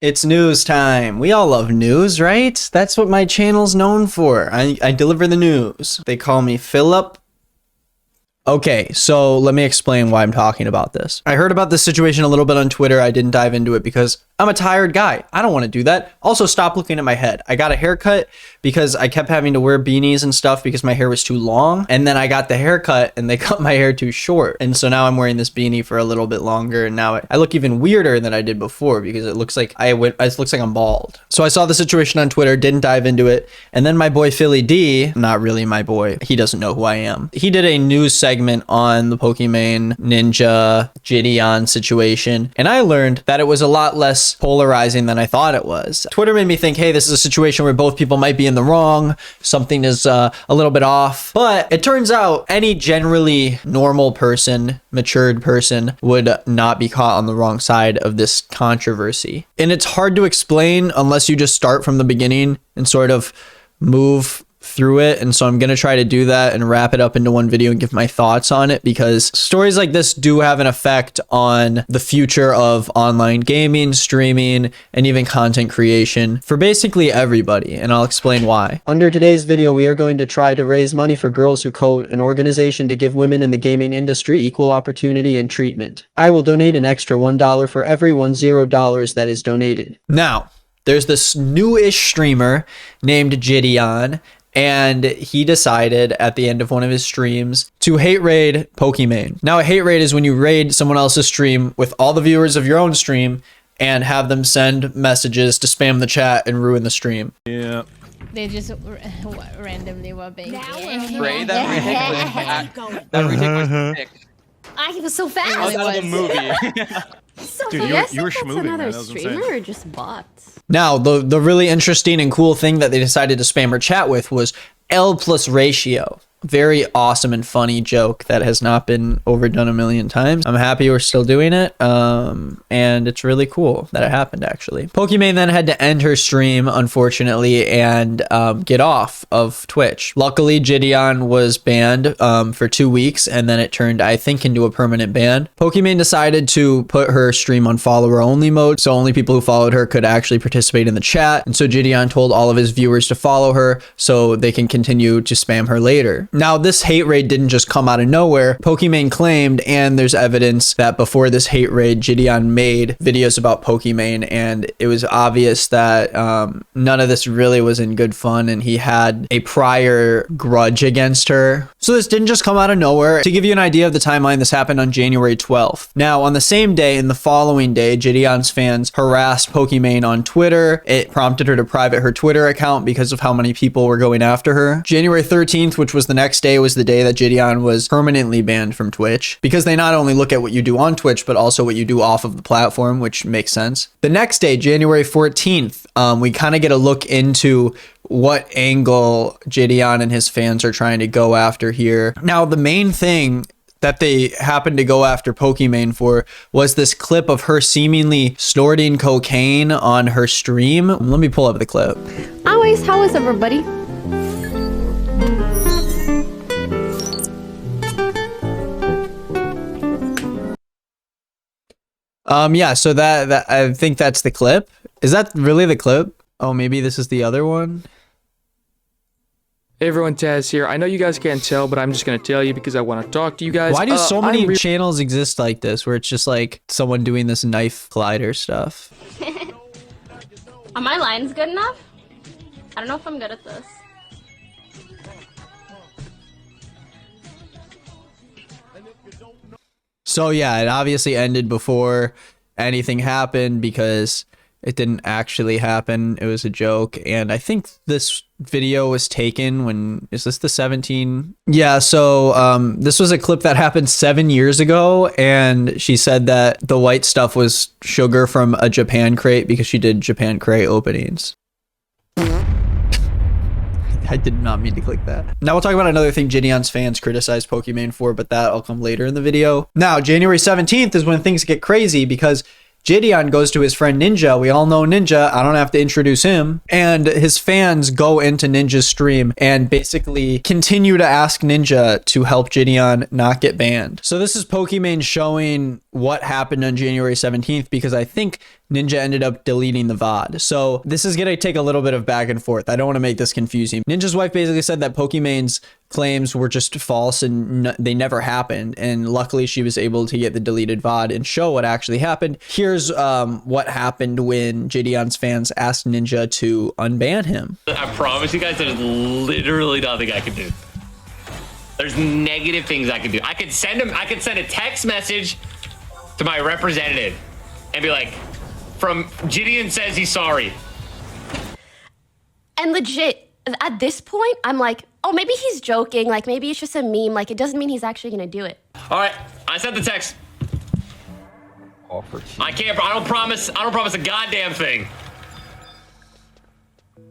It's news time. We all love news, right? That's what my channel's known for. I deliver the news. They call me Philip. Okay, so let me explain why I'm talking about this. I heard about this situation a little bit on Twitter. I didn't dive into it because I'm a tired guy. I don't want to do that. Also, stop looking at my head. I got a haircut because I kept having to wear beanies and stuff because my hair was too long. And then I got the haircut and they cut my hair too short. And so now I'm wearing this beanie for a little bit longer. And now I look even weirder than I did before because it looks like it looks like I'm bald. So I saw the situation on Twitter, didn't dive into it. And then my boy Philly D, not really my boy, he doesn't know who I am. He did a news segment on the Pokimane Ninja Jidion situation. And I learned that it was a lot less polarizing than I thought it was. Twitter made me think, hey, this is a situation where both people might be in the wrong. Something is a little bit off. But it turns out any generally normal person, matured person, would not be caught on the wrong side of this controversy. And it's hard to explain unless you just start from the beginning and sort of move through it. And so I'm going to try to do that and wrap it up into one video and give my thoughts on it, because stories like this do have an effect on the future of online gaming, streaming, and even content creation for basically everybody. And I'll explain why. Under today's video, we are going to try to raise money for Girls Who Code, an organization to give women in the gaming industry equal opportunity and treatment. I will donate an extra $1 for every $10 that is donated. Now, there's this newish streamer named Jidion, and he decided at the end of one of his streams to hate raid Pokimane. Now, a hate raid is when you raid someone else's stream with all the viewers of your own stream and have them send messages to spam the chat and ruin the stream. Yeah. They just randomly were being Ray, that retake was sick. I was so fast. That was a movie. So Dude, you were schmooving, man. That was insane. Or just bots? Now, the really interesting and cool thing that they decided to spam her chat with was L plus ratio. Very awesome and funny joke that has not been overdone a million times. I'm happy we're still doing it. And it's really cool that it happened, actually. Pokimane then had to end her stream, unfortunately, and get off of Twitch. Luckily, Jidion was banned for 2 weeks, and then it turned, I think, into a permanent ban. Pokimane decided to put her stream on follower only mode, so only people who followed her could actually participate in the chat. And so Jidion told all of his viewers to follow her so they can continue to spam her later. Now, this hate raid didn't just come out of nowhere. Pokimane claimed, and there's evidence that before this hate raid, Jidion made videos about Pokimane, and it was obvious that none of this really was in good fun, and he had a prior grudge against her. So this didn't just come out of nowhere. To give you an idea of the timeline, this happened on January 12th. Now, on the same day and the following day, Jidion's fans harassed Pokimane on Twitter. It prompted her to private her Twitter account because of how many people were going after her. January 13th, which was the next day, was the day that Jidion was permanently banned from Twitch, because they not only look at what you do on Twitch, but also what you do off of the platform, which makes sense. The next day, January 14th, we kind of get a look into what angle Jidion and his fans are trying to go after here. Now, the main thing that they happened to go after Pokimane for was this clip of her seemingly snorting cocaine on her stream. Let me pull up the clip. Anyways, how is everybody? Yeah, so that I think that's the clip. Is that really the clip? Oh, maybe this is the other one. Hey everyone, Taz here. I know you guys can't tell, but I'm just gonna tell you because I want to talk to you guys. Why do so many channels exist like this, where it's just like someone doing this knife collider stuff? Are my lines good enough? I don't know if I'm good at this. So yeah, it obviously ended before anything happened because it didn't actually happen. It was a joke. And I think this video was taken when, is this the 17? Yeah, so this was a clip that happened 7 years ago. And she said that the white stuff was sugar from a Japan crate because she did Japan crate openings. I did not mean to click that. Now we'll talk about another thing Jidion's fans criticized Pokimane for, but that'll come later in the video. Now, January 17th is when things get crazy because Jidion goes to his friend Ninja. We all know Ninja. I don't have to introduce him. And his fans go into Ninja's stream and basically continue to ask Ninja to help Jidion not get banned. So this is Pokimane showing what happened on January 17th because I think Ninja ended up deleting the VOD. So this is going to take a little bit of back and forth. I don't want to make this confusing. Ninja's wife basically said that Pokimane's claims were just false and they never happened. And luckily she was able to get the deleted VOD and show what actually happened. Here's what happened when Jidion's fans asked Ninja to unban him. I promise you guys, there's literally nothing I can do. There's negative things I can do. I could send a text message to my representative and be like, from Jidion says he's sorry. And legit, at this point, I'm like, oh, maybe he's joking. Like, maybe it's just a meme. Like, it doesn't mean he's actually gonna do it. All right, I sent the text. I don't promise a goddamn thing.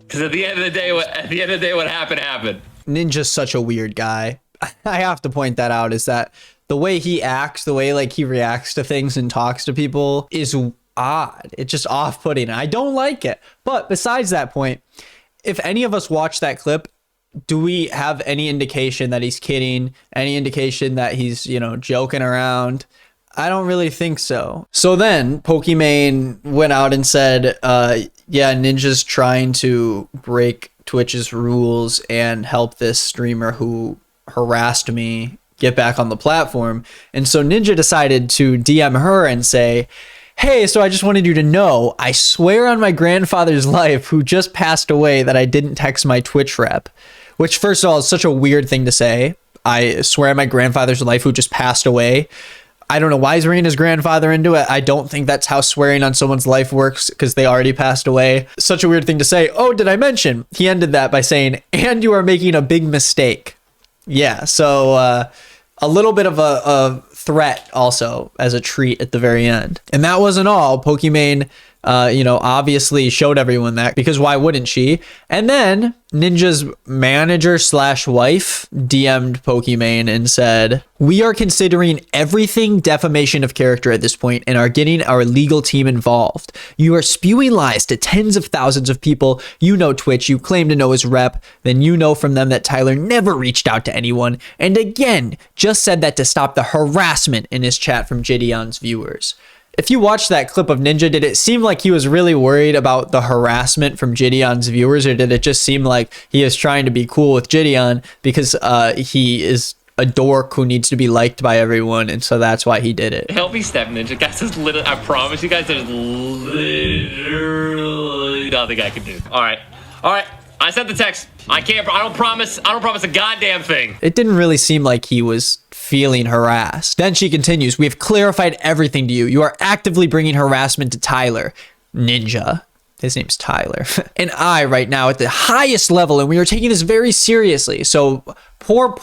Because at the end of the day, what happened. Ninja's such a weird guy. I have to point that out, is that the way he acts, the way like he reacts to things and talks to people is odd. It's just off-putting. I don't like it. But besides that point, if any of us watch that clip, do we have any indication that he's kidding? Any indication that he's, you know, joking around? I don't really think so. So then Pokimane went out and said, yeah, Ninja's trying to break Twitch's rules and help this streamer who harassed me get back on the platform. And so Ninja decided to DM her and say, hey, so I just wanted you to know, I swear on my grandfather's life who just passed away that I didn't text my Twitch rep. Which, first of all, is such a weird thing to say. I swear on my grandfather's life who just passed away. I don't know why he's bringing his grandfather into it. I don't think that's how swearing on someone's life works because they already passed away. Such a weird thing to say. Oh, did I mention? He ended that by saying, and you are making a big mistake. Yeah, so a little bit of a threat also as a treat at the very end. And that wasn't all. Pokimane, you know, obviously showed everyone that because why wouldn't she? And then Ninja's manager / wife DM'd Pokimane and said, we are considering everything defamation of character at this point and are getting our legal team involved. You are spewing lies to tens of thousands of people. You know Twitch, you claim to know his rep, then you know from them that Tyler never reached out to anyone. And again, just said that to stop the harassment in his chat from Jidion's viewers. If you watched that clip of Ninja, did it seem like he was really worried about the harassment from Jidion's viewers, or did it just seem like he is trying to be cool with Jidion because he is a dork who needs to be liked by everyone, and so that's why he did it? Help me, Step Ninja. Guys, I promise you guys, there's literally nothing I can do. All right. I sent the text. I don't promise a goddamn thing. It didn't really seem like he was feeling harassed. Then she continues, we have clarified everything to you. You are actively bringing harassment to Tyler. Ninja. His name's Tyler. And I right now at the highest level, and we are taking this very seriously. So poor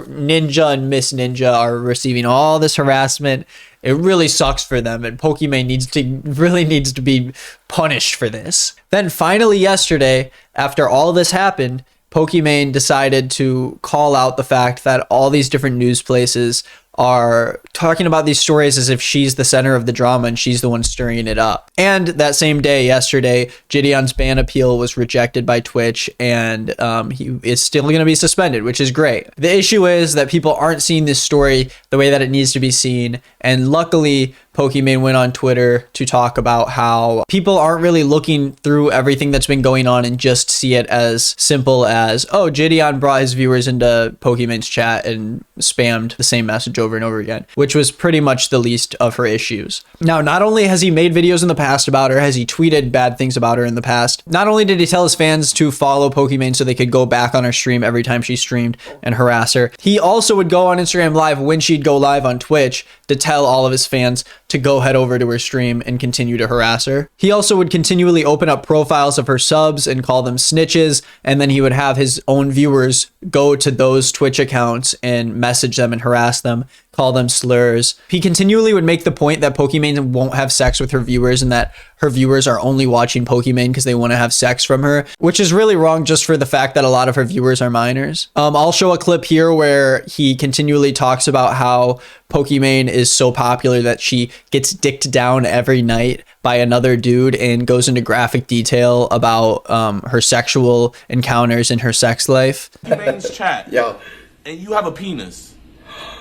Ninja and Miss Ninja are receiving all this harassment. It really sucks for them, and Pokimane really needs to be punished for this. Then finally yesterday, after all this happened, Pokimane decided to call out the fact that all these different news places are talking about these stories as if she's the center of the drama and she's the one stirring it up. And that same day, yesterday, Jidion's ban appeal was rejected by Twitch, and he is still going to be suspended, which is great. The issue is that people aren't seeing this story the way that it needs to be seen, and luckily, Pokimane went on Twitter to talk about how people aren't really looking through everything that's been going on and just see it as simple as, oh, Jidion brought his viewers into Pokimane's chat and spammed the same message over and over again, which was pretty much the least of her issues. Now, not only has he made videos in the past about her, has he tweeted bad things about her in the past, not only did he tell his fans to follow Pokimane so they could go back on her stream every time she streamed and harass her, he also would go on Instagram Live when she'd go live on Twitch to tell all of his fans to go head over to her stream and continue to harass her. He also would continually open up profiles of her subs and call them snitches, and then he would have his own viewers go to those Twitch accounts and message them and harass them, call them slurs. He continually would make the point that Pokimane won't have sex with her viewers and that her viewers are only watching Pokimane because they want to have sex from her, which is really wrong just for the fact that a lot of her viewers are minors. I'll show a clip here where he continually talks about how Pokimane is so popular that she gets dicked down every night by another dude and goes into graphic detail about her sexual encounters in her sex life. Pokimane's chat. Yo. And you have a penis.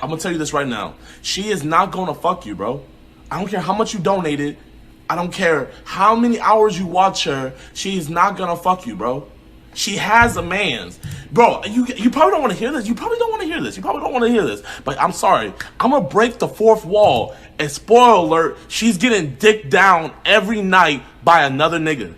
I'm gonna tell you this right now. She is not gonna fuck you, bro. I don't care how much you donated. I don't care how many hours you watch her. She's not gonna fuck you, bro. She has a man's. Bro, you probably don't want to hear this. You probably don't want to hear this. You probably don't want to hear this. But I'm sorry. I'm gonna break the fourth wall. And spoiler alert, she's getting dicked down every night by another nigga.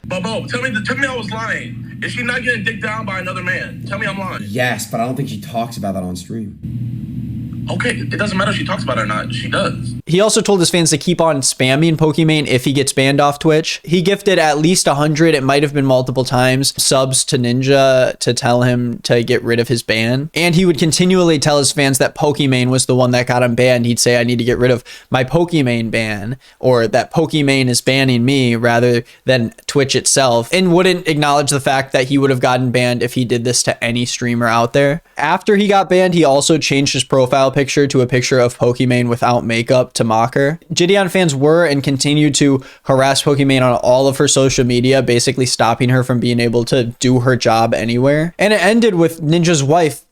But Bo, tell me I was lying. Is she not getting dicked down by another man? Tell me I'm lying. Yes, but I don't think she talks about that on stream. Okay, it doesn't matter if she talks about it or not. She does. He also told his fans to keep on spamming Pokimane if he gets banned off Twitch. He gifted at least 100, it might have been multiple times, subs to Ninja to tell him to get rid of his ban. And he would continually tell his fans that Pokimane was the one that got him banned. He'd say, I need to get rid of my Pokimane ban, or that Pokimane is banning me rather than Twitch itself, and wouldn't acknowledge the fact that he would have gotten banned if he did this to any streamer out there. After he got banned, he also changed his profile picture to a picture of Pokimane without makeup to mock her. Jidion fans were and continue to harass Pokimane on all of her social media, basically stopping her from being able to do her job anywhere. And it ended with Ninja's wife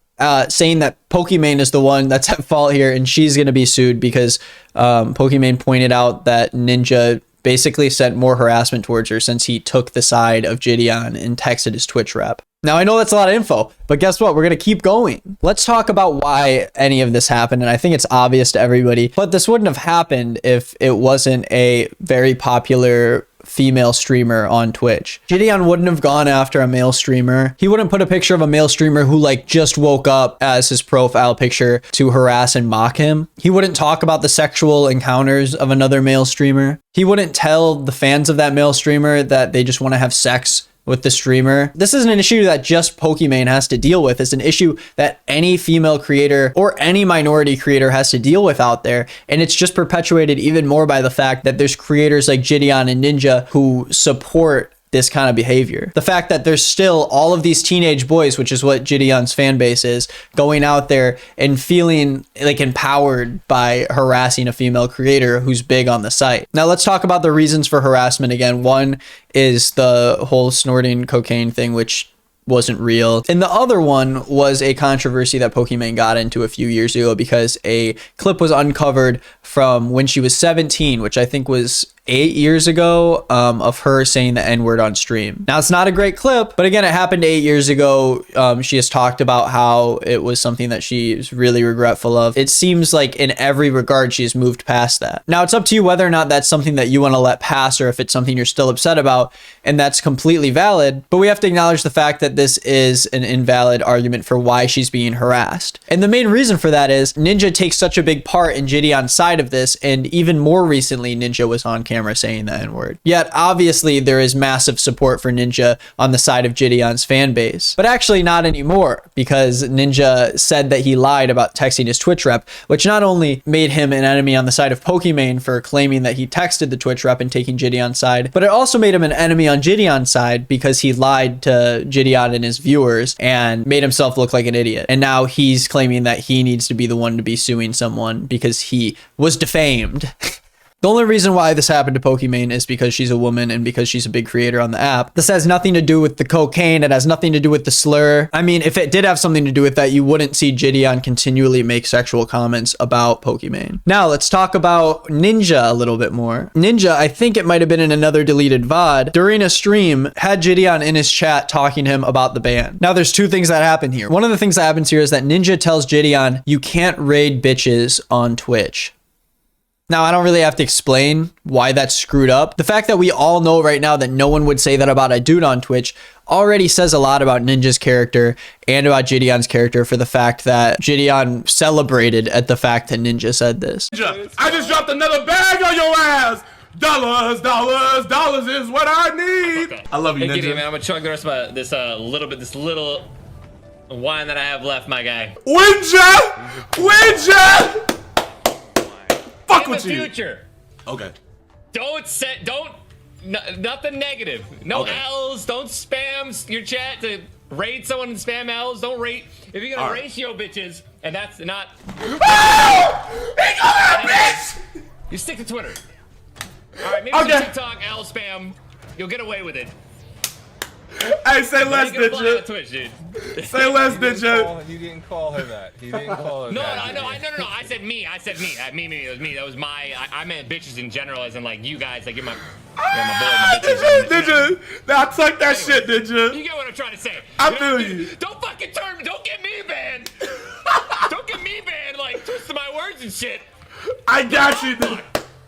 saying that Pokimane is the one that's at fault here and she's going to be sued because Pokimane pointed out that Ninja basically sent more harassment towards her since he took the side of Jidion and texted his Twitch rep. Now, I know that's a lot of info, but guess what? We're going to keep going. Let's talk about why any of this happened. And I think it's obvious to everybody, but this wouldn't have happened if it wasn't a very popular female streamer on Twitch. Jidion wouldn't have gone after a male streamer. He wouldn't put a picture of a male streamer who like just woke up as his profile picture to harass and mock him. He wouldn't talk about the sexual encounters of another male streamer. He wouldn't tell the fans of that male streamer that they just want to have sex with the streamer. This isn't an issue that just Pokimane has to deal with. It's an issue that any female creator or any minority creator has to deal with out there. And it's just perpetuated even more by the fact that there's creators like Jidion and Ninja who support this kind of behavior. The fact that there's still all of these teenage boys, which is what Jidion's fan base is, going out there and feeling like empowered by harassing a female creator who's big on the site. Now let's talk about the reasons for harassment again. One is the whole snorting cocaine thing, which wasn't real. And the other one was a controversy that Pokimane got into a few years ago because a clip was uncovered from when she was 17, which I think was 8 years ago, of her saying the N-word on stream. Now, it's not a great clip, but again, it happened 8 years ago. She has talked about how it was something that she is really regretful of. It seems like in every regard, she's moved past that. Now, it's up to you whether or not that's something that you want to let pass or if it's something you're still upset about, and that's completely valid. But we have to acknowledge the fact that this is an invalid argument for why she's being harassed. And the main reason for that is Ninja takes such a big part in Jidion's side of this, and even more recently, Ninja was on camera saying the N-word. Yet, obviously, there is massive support for Ninja on the side of Jidion's fan base. But actually not anymore, because Ninja said that he lied about texting his Twitch rep, which not only made him an enemy on the side of Pokimane for claiming that he texted the Twitch rep and taking Jidion's side, but it also made him an enemy on Jidion's side because he lied to Jidion and his viewers and made himself look like an idiot. And now he's claiming that he needs to be the one to be suing someone because he was defamed. The only reason why this happened to Pokimane is because she's a woman and because she's a big creator on the app. This has nothing to do with the cocaine. It has nothing to do with the slur. I mean, if it did have something to do with that, you wouldn't see Jidion continually make sexual comments about Pokimane. Now, let's talk about Ninja a little bit more. Ninja, I think it might have been in another deleted VOD, during a stream, had Jidion in his chat talking to him about the ban. Now, there's two things that happen here. One of the things that happens here is that Ninja tells Jidion, you can't raid bitches on Twitch. Now, I don't really have to explain why that's screwed up. The fact that we all know right now that no one would say that about a dude on Twitch already says a lot about Ninja's character and about Jidion's character for the fact that Jidion celebrated at the fact that Ninja said this. I just dropped another bag on your ass. Dollars, dollars, dollars is what I need. Okay. I love you, Ninja. Gideon, man, I'm gonna chug the rest of this little wine that I have left, my guy. Winja! Fuck with you. Future. Okay. Nothing negative. No okay. L's. Don't spam your chat to rate someone and spam L's. Don't rate. If you're gonna ratio bitches, and that's not. Oh! He got that bitch! You stick to Twitter. All right, maybe some TikTok L spam. You'll get away with it. Hey, say less, Make it fly on Ninja. Twitch, dude. Say less, Ninja. You didn't call her that. He didn't call her No, that. no. I said me. It was me. That was my. I meant bitches in general, as in like you guys. Like you're my boy, my bitches. Ninja. Now tuck that shit, Ninja. You get what I'm trying to say. I feel you. Don't fucking turn. Don't get me banned. Don't get me banned. Like twisting my words and shit. I got you, Ninja.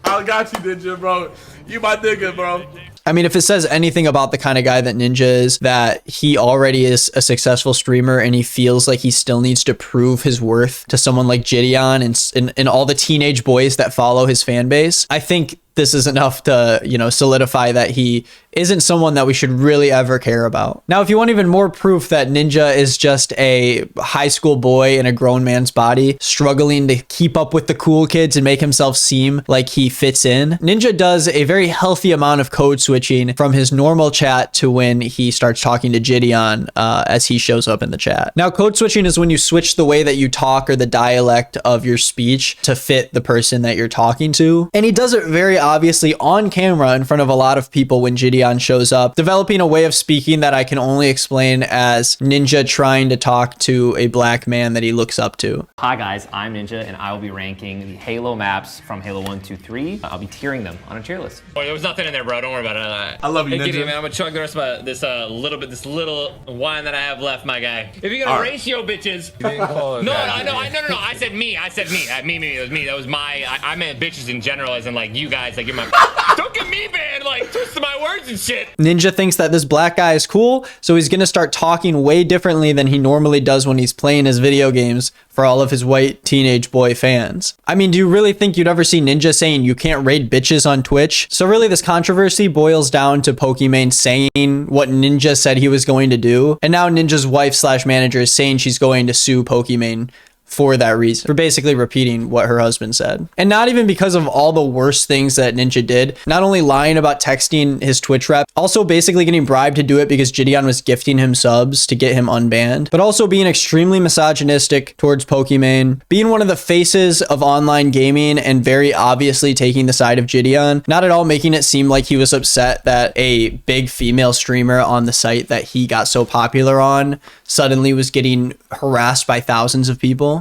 I got you, Ninja, bro. You my nigga, bro. I mean, if it says anything about the kind of guy that Ninja is, that he already is a successful streamer and he feels like he still needs to prove his worth to someone like Jidion and all the teenage boys that follow his fan base, I think this is enough to, you know, solidify that he isn't someone that we should really ever care about. Now, if you want even more proof that Ninja is just a high school boy in a grown man's body, struggling to keep up with the cool kids and make himself seem like he fits in, Ninja does a very healthy amount of code switching from his normal chat to when he starts talking to Jidion as he shows up in the chat. Now, code switching is when you switch the way that you talk or the dialect of your speech to fit the person that you're talking to. And he does it very obviously on camera in front of a lot of people when Jidion shows up, developing a way of speaking that I can only explain as Ninja trying to talk to a black man that he looks up to. Hi guys, I'm Ninja and I will be ranking the Halo maps from Halo 1, 2, 3. I'll be tiering them on a tier list. Oh, there was nothing in there, bro. Don't worry about it. I love you, Hey, Ninja. Gideon, man. I'm gonna chug the rest of this little wine that I have left, my guy. If you're gonna ratio bitches, You didn't call her no, that. no. I said me. It was me. That was my. I meant bitches in general, as in like you guys. Like you're my. Don't get me banned. Like twisting my words and shit. Ninja thinks that this black guy is cool, so he's gonna start talking way differently than he normally does when he's playing his video games for all of his white teenage boy fans. I mean, do you really think you'd ever see Ninja saying you can't raid bitches on Twitch? So really this controversy boils down to Pokimane saying what Ninja said he was going to do, and now Ninja's wife / manager is saying she's going to sue Pokimane for that reason, for basically repeating what her husband said. And not even because of all the worst things that Ninja did, not only lying about texting his Twitch rep, also basically getting bribed to do it because Jidion was gifting him subs to get him unbanned, but also being extremely misogynistic towards Pokimane, being one of the faces of online gaming and very obviously taking the side of Jidion, not at all making it seem like he was upset that a big female streamer on the site that he got so popular on suddenly was getting harassed by thousands of people.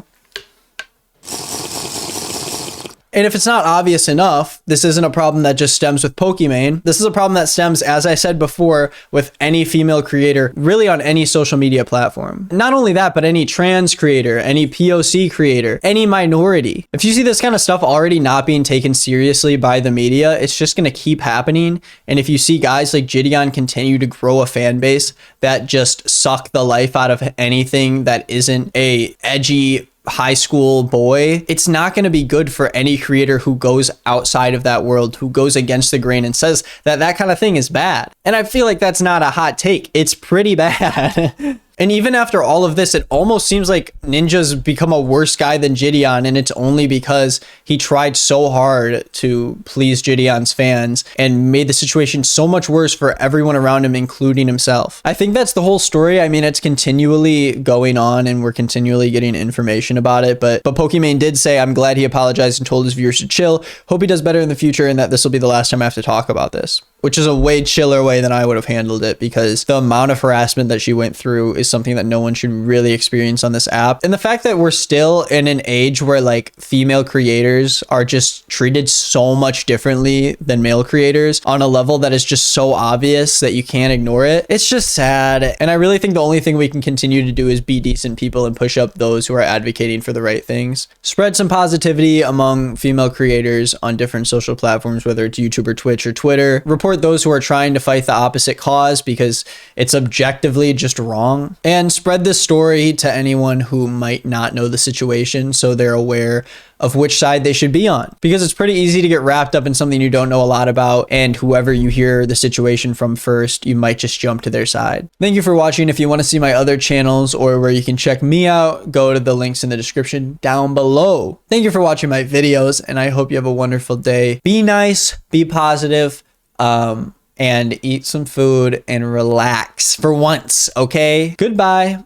And if it's not obvious enough, this isn't a problem that just stems with Pokimane. This is a problem that stems, as I said before, with any female creator, really on any social media platform. Not only that, but any trans creator, any POC creator, any minority. If you see this kind of stuff already not being taken seriously by the media, it's just going to keep happening. And if you see guys like Jidion continue to grow a fan base that just suck the life out of anything that isn't a edgy high school boy, it's not going to be good for any creator who goes outside of that world, who goes against the grain and says that that kind of thing is bad. And I feel like that's not a hot take. It's pretty bad. And even after all of this, it almost seems like Ninja's become a worse guy than Jidion, and it's only because he tried so hard to please Jidion's fans and made the situation so much worse for everyone around him, including himself. I think that's the whole story. I mean, it's continually going on and we're continually getting information about it, but Pokimane did say, I'm glad he apologized and told his viewers to chill. Hope he does better in the future and that this will be the last time I have to talk about this. Which is a way chiller way than I would have handled it, because the amount of harassment that she went through is something that no one should really experience on this app. And the fact that we're still in an age where like female creators are just treated so much differently than male creators on a level that is just so obvious that you can't ignore it. It's just sad. And I really think the only thing we can continue to do is be decent people and push up those who are advocating for the right things. Spread some positivity among female creators on different social platforms, whether it's YouTube or Twitch or Twitter. Report those who are trying to fight the opposite cause because it's objectively just wrong, and spread this story to anyone who might not know the situation so they're aware of which side they should be on, because it's pretty easy to get wrapped up in something you don't know a lot about, and whoever you hear the situation from first, you might just jump to their side. Thank you for watching. If you want to see my other channels or where you can check me out, go to the links in the description down below. Thank you for watching my videos, and I hope you have a wonderful day. Be nice, be positive, and eat some food and relax for once, okay? Goodbye.